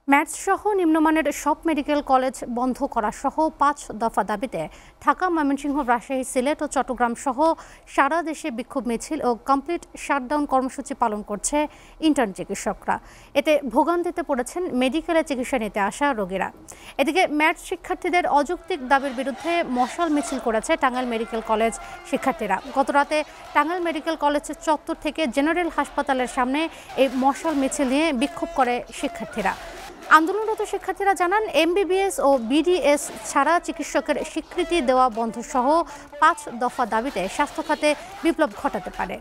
Maths সহ নিম্নমানের সব মেডিকেল কলেজ বন্ধ করা সহ ৫ দফা দাবিতে ঢাকা, ময়মনসিংহ, রাজশাহী, সিলেট ও চট্টগ্রাম সহ সারা দেশে বিক্ষোভ মিছিল ও কমপ্লিট শাটডাউন কর্মসূচি পালন করছে ইন্টার্ন চিকিৎসকরা। এতে ভোগান্তিতে পড়েছেন মেডিকেলে চিকিৎসা নিতে আসা রোগীরা। এদিকে ম্যাথস শিক্ষার্থীদের অযৌক্তিক দাবির বিরুদ্ধে মশাল মিছিল করেছে টাঙ্গাইল মেডিকেল কলেজ শিক্ষার্থীরা। গতরাতে টাঙ্গাইল মেডিকেল কলেজ চত্বর থেকে জেনারেল হাসপাতালের সামনে এই মশাল মিছিল নিয়ে বিক্ষোভ করে শিক্ষার্থীরা। আন্দোলনরত শিক্ষার্থীরা জানান, এমবিবিএস ও বিডিএস ছাড়া চিকিৎসকের স্বীকৃতি দেওয়া বন্ধ সহ ৫ দফা দাবিতে স্বাস্থ্য খাতে বিপ্লব ঘটাতে পারে।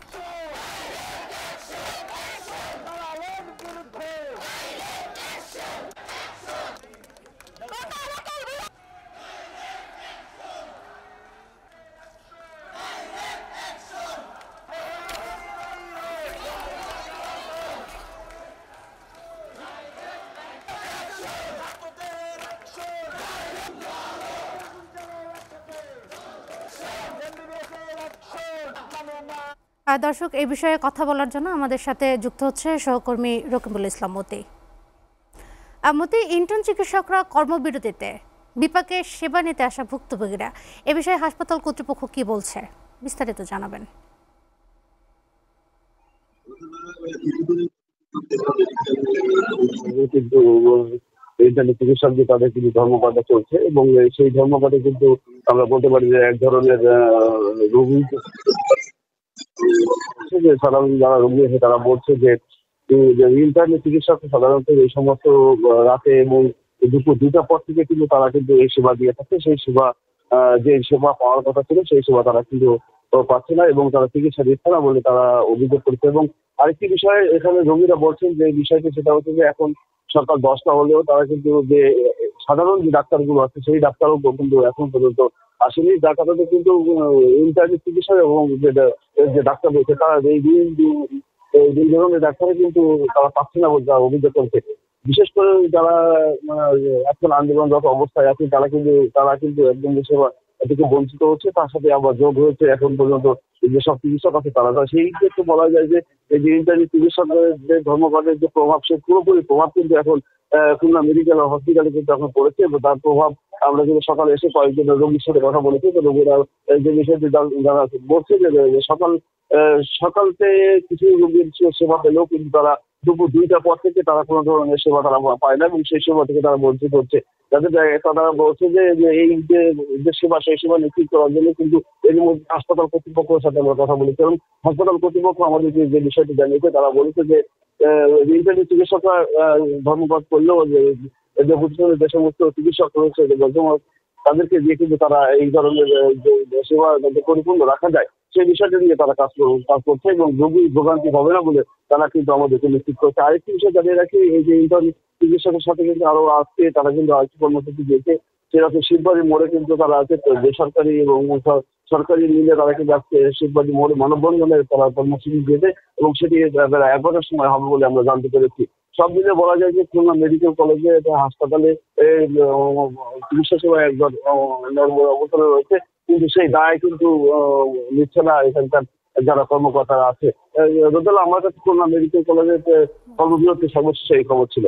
দর্শক, এই বিষয়ে কথা বলার জন্য আমাদের সাথে যুক্ত হচ্ছে সহকর্মী রকিবুল ইসলাম মতি। ইন্টার্ন চিকিৎসকরা কর্মবিরতিতে বিপাকে সেবা নিতে আসা ভুক্তভোগীরা এ বিষয়ে হাসপাতাল কর্তৃপক্ষ কি বলছে, বিস্তারিত জানাবেন। চিকিৎসক যে তাদের কিন্তু ধর্মঘটটা চলছে এবং সেই ধর্মঘটে কিন্তু আমরা বলতে পারি যে এক ধরনের রোগী সাধারণ যারা রোগী আছে তারা বলছে যে ইন্টার্নি চিকিৎসক সাধারণত এই সমস্ত রাতে এবং দুপুর 2টার পর থেকে কিন্তু তারা কিন্তু এই সেবা দিয়ে থাকে। সেই সেবা যে সেবা পাওয়ার কথা ছিল সেই সেবা তারা কিন্তু পাচ্ছে না এবং তারা চিকিৎসা দিচ্ছে না বলে তারা অভিযোগ করছে। এবং আরেকটি বিষয় এখানে রোগীরা বলছেন যে বিষয়টি সেটা হচ্ছে যে এখন সকাল 10টা হলেও তারা কিন্তু যে সাধারণ যে ডাক্তারগুলো আছে সেই ডাক্তারও কিন্তু এখন পর্যন্ত আসেনি, যার কারণে কিন্তু ইন্টার্নি চিকিৎসা এবং যে ডাক্তার রয়েছে তারা এই দুই ধরনের ডাক্তারে কিন্তু তারা পাচ্ছে না বলে তারা অভিযোগ করছে। বিশেষ করে যারা এখন আন্দোলনরত অবস্থায় আছে তারা কিন্তু একদম সেবা থেকে বঞ্চিত হচ্ছে, তার সাথে আবার যোগ হয়েছে এখন পর্যন্ত যেসব চিকিৎসক আছে তারা সেই ক্ষেত্রে বলা যায় যে এই যে ইন্টার্নি চিকিৎসকদের ধর্মঘটের যে প্রভাব সে পুরোপুরি প্রভাব কিন্তু এখন খুলনা মেডিকেল হসপিটালে কিন্তু এখন পড়েছে এবং তার প্রভাব আমরা কিন্তু সকালে এসে কয়েকজন রোগীর সাথে কথা বলেছি। তো রোগীরা যে বিষয়টি যারা বলছে যে সকালতে কিছু রোগীর সেবা পেলেও কিন্তু তারা দুপুর 2টার পর থেকে তারা কোনো ধরনের সেবা তারা পায় না এবং সেই সেবা থেকে তারা বঞ্চিত হচ্ছে। যাদের তারা বলছে যে এই যে সেবা সেই সেবা নিশ্চিত করার জন্য কিন্তু এর মধ্যে হাসপাতাল কর্তৃপক্ষের সাথে আমরা কথা বলেছি এবং হাসপাতাল কর্তৃপক্ষ আমাদেরকে যে বিষয়টি জানিয়েছে তারা বলেছে যে ইন্টার্নি চিকিৎসকরা ধর্মঘট করলেও যে যে সমস্ত চিকিৎসক রয়েছে তাদেরকে দিয়ে কিন্তু তারা এই ধরনের যে সেবা যাতে পরিপূর্ণ রাখা যায় সেই বিষয়টা নিয়ে তারা কাজ করছে এবং রোগী ভোগান্তি হবে না বলে তারা কিন্তু আমাদেরকে নিশ্চিত করছে। আরেকটি বিষয় জানিয়ে রাখি, এই যে ইন্টার্ন চিকিৎসকের সাথে কিন্তু আরো আজকে তারা কিন্তু আরেকটি কর্মসূচি দিয়েছে, সেটা হচ্ছে শিববাড়ি মোড়ে কিন্তু তারা আছে বেসরকারি এবং সরকারি মিলে তারা কিন্তু আজকে শিববাড়ি মোড়ে মানববন্ধনের তারা কর্মসূচি দিয়েছে এবং সেটি বেলা 11টার সময় হবে বলে আমরা জানতে পেরেছি। সব মিলে বলা যায় যে খুলনা মেডিকেল কলেজে হাসপাতালে চিকিৎসা সেবা একবার অবস্থানে রয়েছে, কিন্তু সেই দায় কিন্তু নিচ্ছে না এখানকার যারা কর্মকর্তারা আছে। আমার কাছে খুলনা মেডিকেল কলেজের কর্মবিরতি সর্বশেষ এই খবর ছিল।